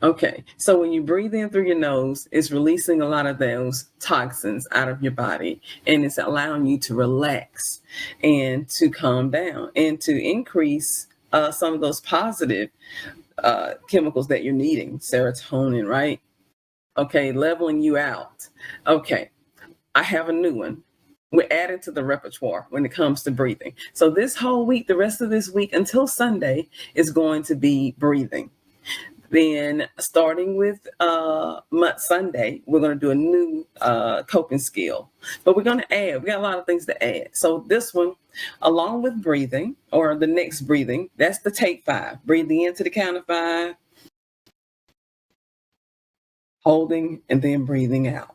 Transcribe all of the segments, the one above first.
Okay, so when you breathe in through your nose, it's releasing a lot of those toxins out of your body, and it's allowing you to relax and to calm down and to increase some of those positive chemicals that you're needing, serotonin, right? Okay, leveling you out. Okay, I have a new one. We're adding to the repertoire when it comes to breathing. So this whole week, the rest of this week until Sunday is going to be breathing. Then starting with Sunday, we're going to do a new coping skill. But we got a lot of things to add. So this one, along with breathing, or the next breathing, that's the take 5. Breathing into the count of 5, holding, and then breathing out.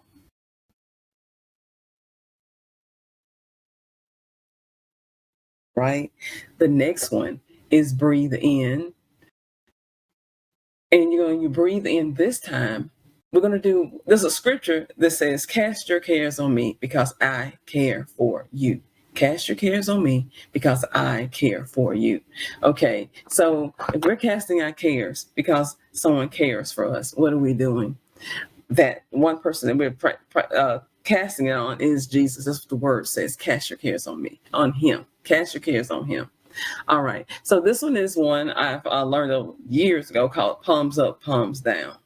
Right? The next one is breathe in. And you breathe in this time. There's a scripture that says, cast your cares on me because I care for you. Cast your cares on me because I care for you. Okay, so if we're casting our cares because someone cares for us, what are we doing? That one person that we're casting it on is Jesus. That's what the word says. Cast your cares on me, on him. Cast your cares on him. All right. So this one is one I've learned years ago called palms up, palms down.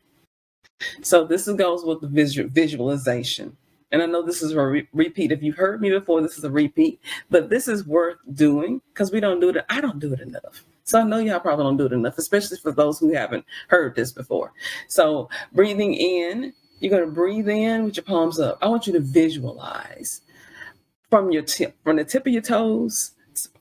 So this goes with the visualization. And I know this is a repeat. If you've heard me before, this is a repeat. But this is worth doing because we don't do it. I don't do it enough. So I know y'all probably don't do it enough, especially for those who haven't heard this before. So breathing in, you're going to breathe in with your palms up. I want you to visualize from the tip of your toes,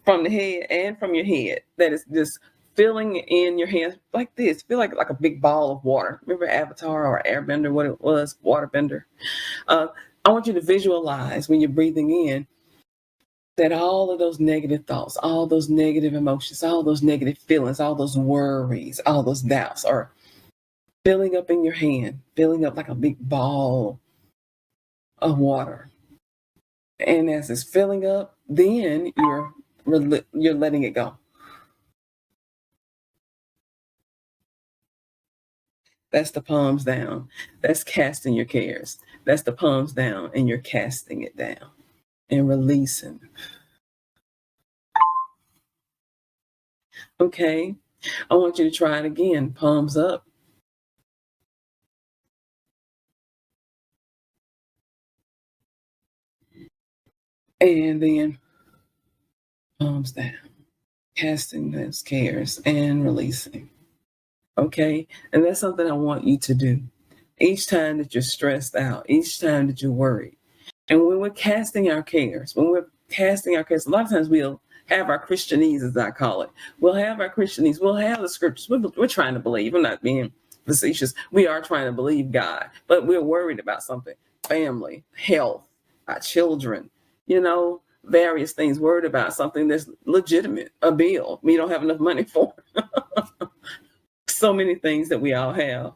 from the head and from your head, that is just filling in your hands like this. Feel like a big ball of water. Remember Avatar or Airbender, what it was, waterbender? I want you to visualize when you're breathing in that all of those negative thoughts, all those negative emotions, all those negative feelings, all those worries, all those doubts are filling up in your hand, filling up like a big ball of water. And as it's filling up, then you're letting it go. That's the palms down. That's casting your cares. That's the palms down, and you're casting it down and releasing. Okay, I want you to try it again. Palms up. And then palms down, casting those cares and releasing. Okay, and that's something I want you to do each time that you're stressed out, each time that you're worried. And when we're casting our cares, a lot of times we'll have our Christianese, as I call it. We'll have our Christianese. We'll have the scriptures. We're trying to believe. I'm not being facetious. We are trying to believe God, but we're worried about something: family, health, our children, various things. Worried about something that's legitimate, a bill we don't have enough money for. So many things that we all have.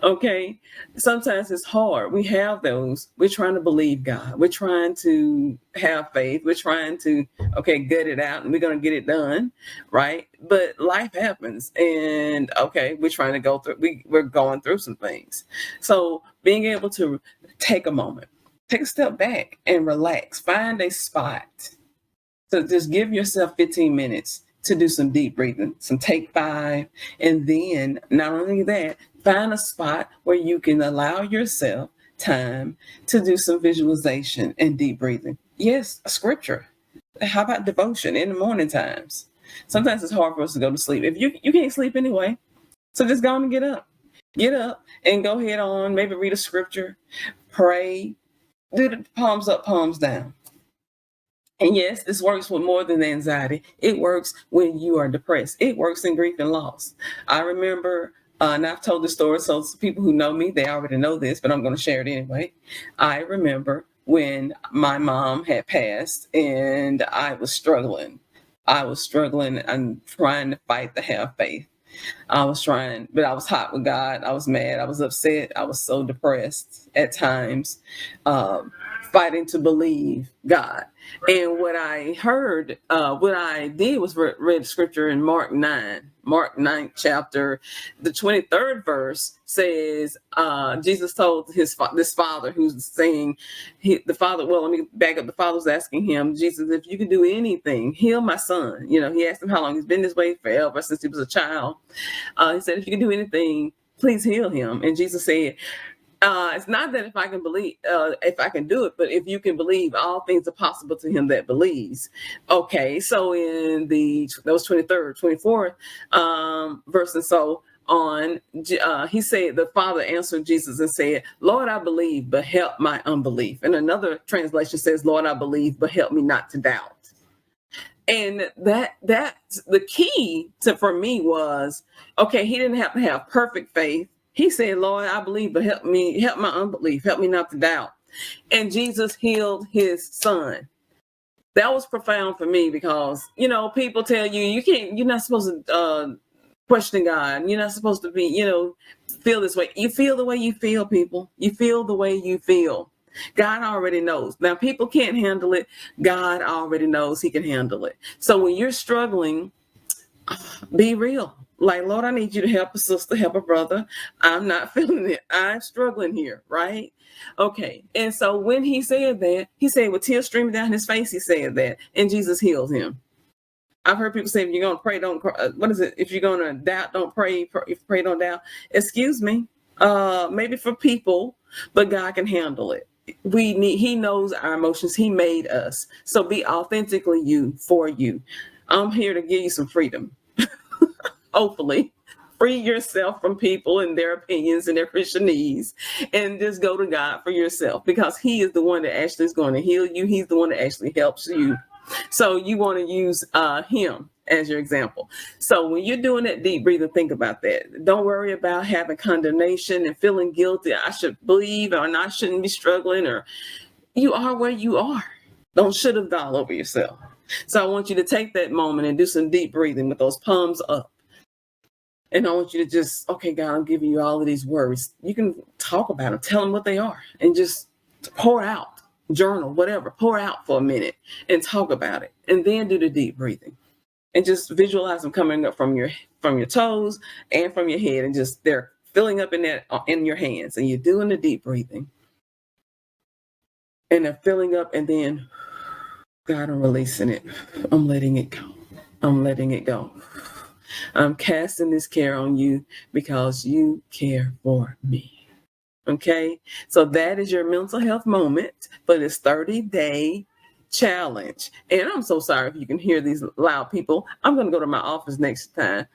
Okay. Sometimes it's hard. We have those. We're trying to believe God. We're trying to have faith. We're trying to, gut it out and we're going to get it done. Right. But life happens and we're trying to go through, we're going through some things. So being able to take a moment, take a step back and relax, find a spot. So just give yourself 15 minutes to do some deep breathing, some take 5. And then not only that, find a spot where you can allow yourself time to do some visualization and deep breathing. Yes, a scripture. How about devotion in the morning times? Sometimes it's hard for us to go to sleep. If you can't sleep anyway, so just go on and get up. Get up and go ahead on, maybe read a scripture, pray, do the palms up, palms down. And yes, this works with more than anxiety. It works when you are depressed. It works in grief and loss. I remember, and I've told the story, so people who know me, they already know this, but I'm going to share it anyway. I remember when my mom had passed and I was struggling. And trying to fight to have faith. I was trying, but I was hot with God. I was mad. I was upset. I was so depressed at times, fighting to believe God. And what I did was read scripture in Mark 9. Mark 9th chapter, the 23rd verse says, Jesus told this father who's saying, the father, well, let me back up. The father was asking him, Jesus, if you could do anything, heal my son. He asked him how long he's been this way, forever, since he was a child. He said, if you can do anything, please heal him. And Jesus said, it's not that if I can believe, if I can do it, but if you can believe, all things are possible to him that believes. Okay, so in that was 23rd, 24th verse, and so on, he said, the father answered Jesus and said, Lord, I believe, but help my unbelief. And another translation says, Lord, I believe, but help me not to doubt. And that's the key for me was, okay, he didn't have to have perfect faith. He said, Lord, I believe, but help my unbelief, help me not to doubt. And Jesus healed his son. That was profound for me because, people tell you, you're not supposed to question God. You're not supposed to be, feel this way. You feel the way you feel, people. You feel the way you feel. God already knows. Now, people can't handle it. God already knows he can handle it. So when you're struggling, be real. Like, Lord, I need you to help a sister, help a brother. I'm not feeling it. I'm struggling here, right? Okay. And so when he said that, he said with tears streaming down his face, he said that, and Jesus healed him. I've heard people say, if you're going to pray, don't cry. What is it? If you're going to doubt, don't pray. If you pray, don't doubt. Excuse me. Maybe for people, but God can handle it. He knows our emotions. He made us. So be authentically you for you. I'm here to give you some freedom. Hopefully, free yourself from people and their opinions and their Christianese, and just go to God for yourself, because he is the one that actually is going to heal you. He's the one that actually helps you. So you want to use him as your example. So when you're doing that deep breathing, think about that. Don't worry about having condemnation and feeling guilty. I should believe, or I shouldn't be struggling, or you are where you are. Don't should have all over yourself. So I want you to take that moment and do some deep breathing with those palms up. And I want you to just, okay, God, I'm giving you all of these worries. You can talk about them, tell them what they are, and just pour out, journal, whatever, pour out for a minute and talk about it. And then do the deep breathing. And just visualize them coming up from your toes and from your head, and just they're filling up in your hands. And you're doing the deep breathing. And they're filling up, and then, God, I'm releasing it. I'm letting it go. I'm letting it go. I'm casting this care on you because you care for me. Okay? So that is your mental health moment for this 30-day challenge. And I'm so sorry if you can hear these loud people. I'm going to go to my office next time.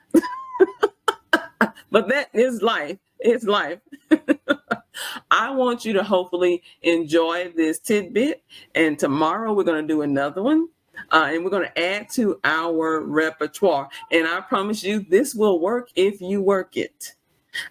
But that is life. It's life. I want you to hopefully enjoy this tidbit. And tomorrow we're going to do another one. And we're going to add to our repertoire. And I promise you, this will work if you work it.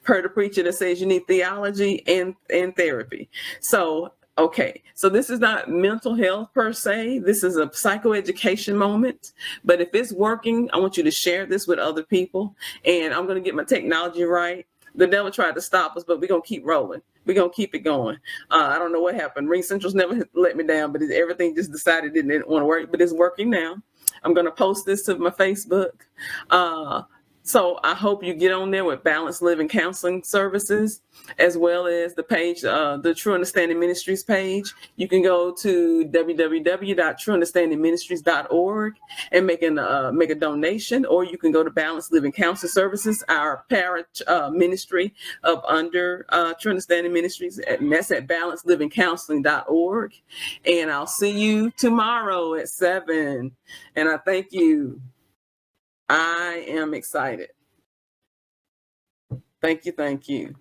Heard a preacher that says you need theology and therapy. So, okay. So this is not mental health per se. This is a psychoeducation moment. But if it's working, I want you to share this with other people. And I'm going to get my technology right. The devil tried to stop us, but we're going to keep rolling. We're going to keep it going. I don't know what happened. Ring Central's never let me down, but everything just decided it didn't want to work, but it's working now. I'm going to post this to my Facebook. So I hope you get on there with Balanced Living Counseling Services, as well as the page, the True Understanding Ministries page. You can go to www.trueunderstandingministries.org and make a donation, or you can go to Balanced Living Counseling Services, our parent ministry of under True Understanding Ministries, and that's at balancedlivingcounseling.org. And I'll see you tomorrow at 7. And I thank you. I am excited. Thank you. Thank you.